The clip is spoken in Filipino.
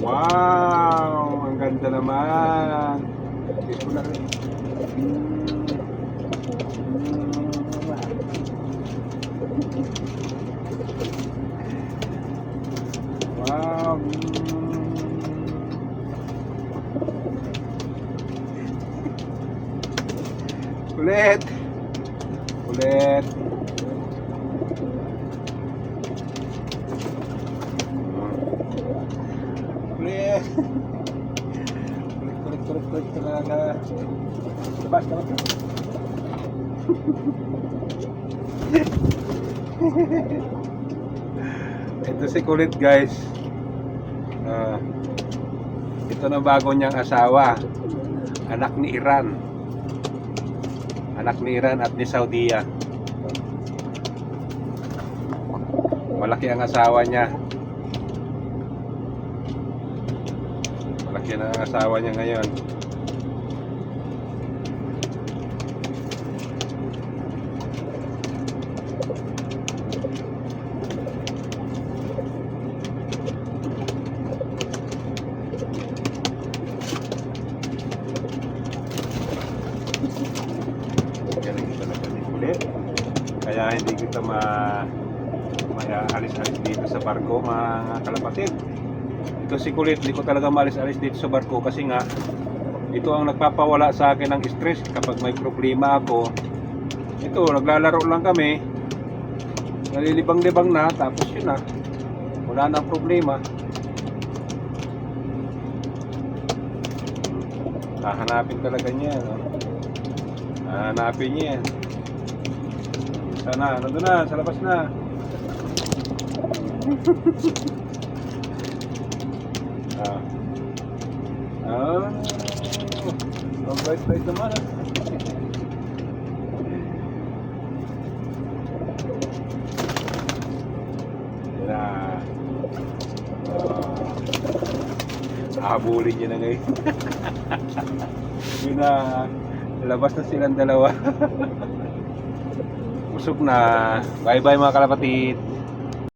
Wow, ang ganda naman. Ito na rin. Wow. Ulit. Ulit. Ulit. Kulit talaga. Labas. Ito si Kulit, guys. Ito na bago niyang asawa. Anak ni Iran. Anak ni Iran at ni Saudiya. Malaki ang asawa niya. Malaki na ang asawa niya ngayon. Kaya hindi kita maalis-alis dito sa barko, mga kalapatid. Ito si Kulit, hindi ko talaga maalis-alis dito sa barko kasi nga ito ang nagpapawala sa akin ng stress kapag may problema ako. Ito, naglalaro lang kami, nalilibang-libang na, tapos yun na, wala na problema. Hahanapin talaga niya, no? Hahanapin niya. Sana, nandun na, sa labas na. Ang bait-bait naman. Yan na. Habulin niya na ngayon. Yun na, labas na silang dalawa. Busog na. Bye bye mga kalapatid.